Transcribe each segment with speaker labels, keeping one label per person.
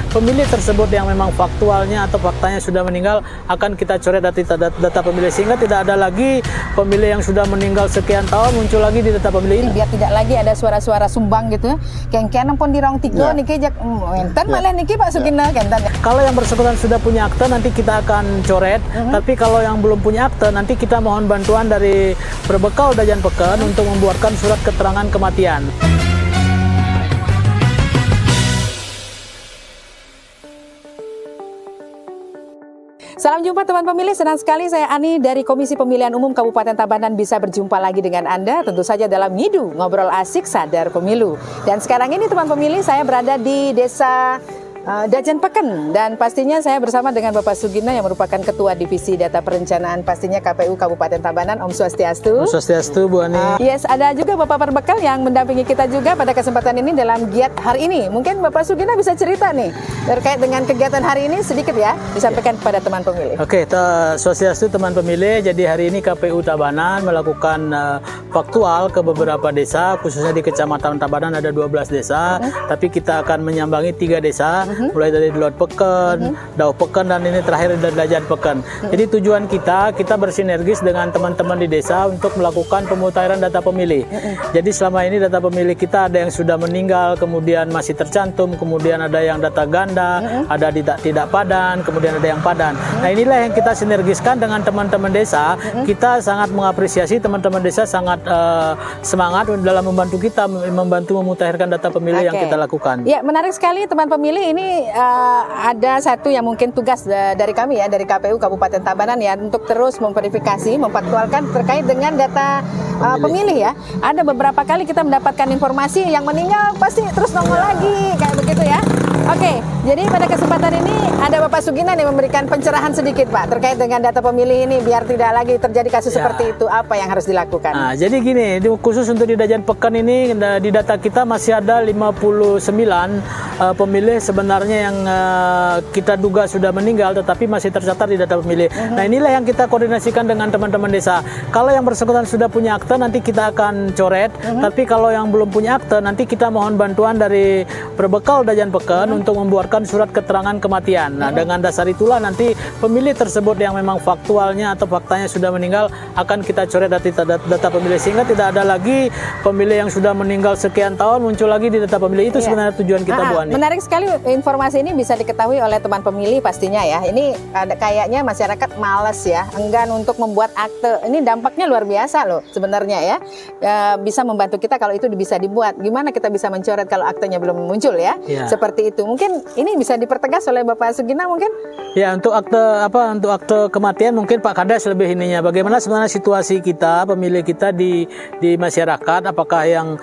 Speaker 1: pemilih tersebut yang memang faktualnya atau faktanya sudah meninggal akan kita coret dari data pemilih, sehingga tidak ada lagi pemilih yang sudah meninggal sekian tahun muncul lagi di data pemilih ini.
Speaker 2: Biar tidak lagi ada suara-suara sumbang gitu. Kengken pun di rong tiga niki jak enten malah niki Pak Sugina kenten.
Speaker 1: Kalau yang bersangkutan sudah punya akte nanti kita akan coret, tapi kalau yang belum punya akte nanti kita mohon bantuan dari Berbekal Dajan Peken untuk membuatkan surat keterangan kematian.
Speaker 2: Salam jumpa teman pemilih, senang sekali saya Ani dari Komisi Pemilihan Umum Kabupaten Tabanan bisa berjumpa lagi dengan Anda, tentu saja dalam Ngidu, ngobrol asik sadar pemilu. Dan sekarang ini teman pemilih, saya berada di Desa Dajan Peken, dan pastinya saya bersama dengan Bapak Sugina yang merupakan Ketua Divisi Data Perencanaan pastinya KPU Kabupaten Tabanan. Om Swastiastu.
Speaker 1: Om Swastiastu, Bu Ani.
Speaker 2: Yes, ada juga Bapak Perbekal yang mendampingi kita juga pada kesempatan ini dalam giat hari ini. Mungkin Bapak Sugina bisa cerita nih terkait dengan kegiatan hari ini sedikit ya, disampaikan kepada teman pemilih.
Speaker 1: Oke, Swastiastu teman pemilih. Jadi hari ini KPU Tabanan melakukan faktual ke beberapa desa, khususnya di Kecamatan Tabanan ada 12 desa, tapi kita akan menyambangi 3 desa. Mulai dari Luat Peken, Dau Peken, dan ini terakhir dari Dajan Peken. Jadi tujuan kita bersinergis dengan teman-teman di desa untuk melakukan pemutahiran data pemilih. Jadi selama ini data pemilih kita ada yang sudah meninggal, kemudian masih tercantum, kemudian ada yang data ganda, ada tidak padan, kemudian ada yang padan. Nah inilah yang kita sinergiskan dengan teman-teman desa. Kita sangat mengapresiasi teman-teman desa sangat semangat dalam membantu kita, membantu memutahirkan data pemilih yang kita lakukan.
Speaker 2: Ya, menarik sekali teman pemilih. Ini ada satu yang mungkin tugas dari kami ya, dari KPU Kabupaten Tabanan ya, untuk terus memverifikasi, memfaktualkan terkait dengan data pemilih ya. Ada beberapa kali kita mendapatkan informasi yang meninggal pasti terus nongol lagi kayak begitu ya. Oke, jadi pada kesempatan ini ada Bapak Sugina nih memberikan pencerahan sedikit Pak terkait dengan data pemilih ini biar tidak lagi terjadi kasus seperti itu. Apa yang harus dilakukan?
Speaker 1: Nah, jadi gini, khusus untuk di Dajan Peken ini di data kita masih ada 59 pemilih sebenarnya yang kita duga sudah meninggal tetapi masih tercatat di data pemilih. Nah, inilah yang kita koordinasikan dengan teman-teman desa. Kalau yang bersangkutan sudah punya akte nanti kita akan coret, tapi kalau yang belum punya akte nanti kita mohon bantuan dari Berbekal Dajan Peken untuk membuatkan surat keterangan kematian. Nah, dengan dasar itulah nanti pemilih tersebut yang memang faktualnya atau faktanya sudah meninggal akan kita coret dari data pemilih, sehingga tidak ada lagi pemilih yang sudah meninggal sekian tahun muncul lagi di data pemilih. Itu sebenarnya tujuan kita, Bu Ani.
Speaker 2: Menarik sekali informasi ini bisa diketahui oleh teman pemilih pastinya ya. Ini kayaknya masyarakat malas ya, enggan untuk membuat akte. Ini dampaknya luar biasa loh sebenarnya ya. Bisa membantu kita kalau itu bisa dibuat. Gimana kita bisa mencoret kalau aktenya belum muncul ya? Seperti itu. Mungkin ini bisa dipertegas oleh Bapak Sugina mungkin?
Speaker 1: Ya, untuk akte kematian mungkin Pak Kades lebih ininya. Bagaimana sebenarnya situasi kita, pemilih kita di masyarakat, apakah yang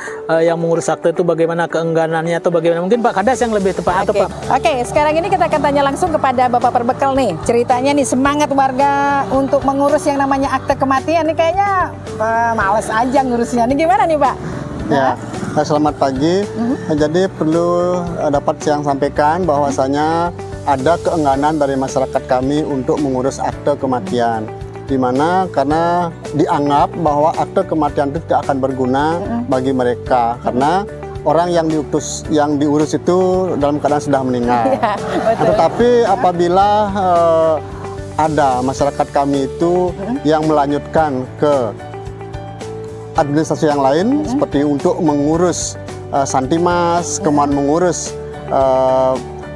Speaker 1: mengurus akte itu bagaimana keengganannya atau bagaimana? Mungkin Pak Kades yang lebih tepat atau Pak.
Speaker 2: Oke, sekarang ini kita akan tanya langsung kepada Bapak Perbekal nih. Ceritanya nih semangat warga untuk mengurus yang namanya akte kematian nih kayaknya males aja ngurusnya. Ini gimana nih, Pak?
Speaker 3: Ya, selamat pagi. Jadi perlu dapat saya sampaikan bahwasanya ada keengganan dari masyarakat kami untuk mengurus akte kematian. Di mana karena dianggap bahwa akte kematian itu tidak akan berguna bagi mereka karena orang yang diurus itu dalam keadaan sudah meninggal.
Speaker 2: Ya,
Speaker 3: tetapi apabila ada masyarakat kami itu yang melanjutkan ke administrasi yang lain seperti untuk mengurus santimas, kemudian mengurus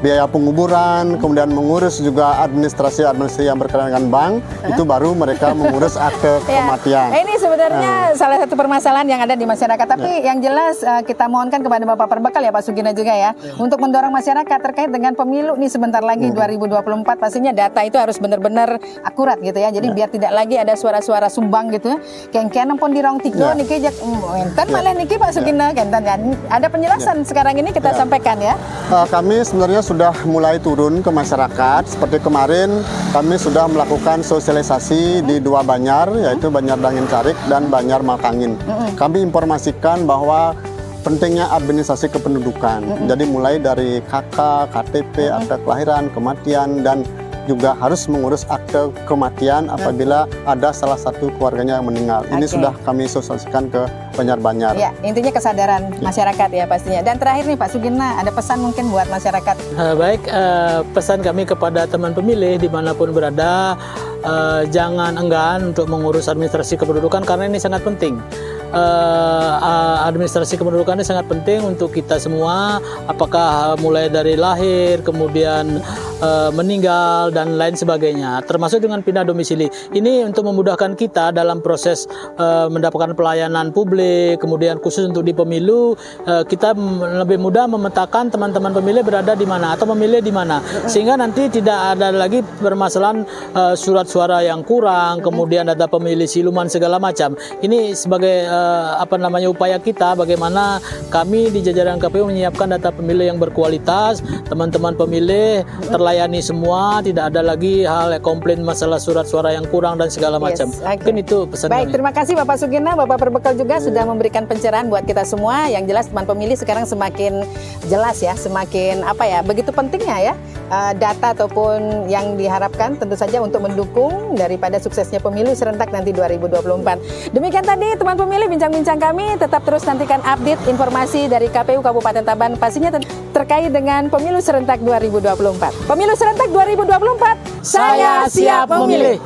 Speaker 3: biaya penguburan, kemudian mengurus juga administrasi yang berkaitan dengan bank, itu baru mereka mengurus akte kematian.
Speaker 2: Ini sebenarnya salah satu permasalahan yang ada di masyarakat, tapi yang jelas kita mohonkan kepada Bapak Perbekal ya Pak Sugina juga ya, untuk mendorong masyarakat terkait dengan pemilu nih sebentar lagi 2024, pastinya data itu harus benar-benar akurat gitu ya, jadi biar tidak lagi ada suara-suara sumbang gitu. Kengken pun di rong tiga niki jak enten malah niki Pak Sugina kenten kan. Ada penjelasan sekarang ini kita sampaikan ya.
Speaker 3: Kami sebenarnya sudah mulai turun ke masyarakat. Seperti kemarin kami sudah melakukan sosialisasi di 2 Banyar, yaitu Banyar Dangin Carik dan Banyar Malkangin. Kami informasikan bahwa pentingnya administrasi kependudukan. Jadi mulai dari KK, KTP, akte kelahiran, kematian, dan juga harus mengurus akte kematian apabila ada salah satu keluarganya yang meninggal. Ini sudah kami sosialisasikan ke Banjar-Banjar.
Speaker 2: Ya, intinya kesadaran masyarakat ya pastinya. Dan terakhir nih Pak Sugina, ada pesan mungkin buat masyarakat.
Speaker 1: Baik, pesan kami kepada teman pemilih dimanapun berada, jangan enggan untuk mengurus administrasi kependudukan karena ini sangat penting. Administrasi kependudukan ini sangat penting untuk kita semua, apakah mulai dari lahir, kemudian meninggal dan lain sebagainya, termasuk dengan pindah domisili. Ini untuk memudahkan kita dalam proses mendapatkan pelayanan publik, kemudian khusus untuk di pemilu, kita lebih mudah memetakan teman-teman pemilih berada di mana atau memilih di mana, sehingga nanti tidak ada lagi permasalahan surat suara yang kurang, kemudian data pemilih siluman segala macam. Ini sebagai upaya kita bagaimana kami di jajaran KPU menyiapkan data pemilih yang berkualitas, teman-teman pemilih terlayani semua, tidak ada lagi hal komplain masalah surat suara yang kurang dan segala macam. Mungkin itu pesan
Speaker 2: Baik,
Speaker 1: kami.
Speaker 2: terima kasih Bapak Sugina, Bapak Perbekal juga sudah memberikan pencerahan buat kita semua. Yang jelas teman pemilih sekarang semakin jelas ya, semakin begitu pentingnya ya data ataupun yang diharapkan tentu saja untuk mendukung daripada suksesnya pemilu serentak nanti 2024. Demikian tadi teman pemilih bincang-bincang kami, tetap terus nantikan update informasi dari KPU Kabupaten Tabanan pastinya terkait dengan pemilu serentak 2024. Pemilu serentak 2024, saya siap memilih.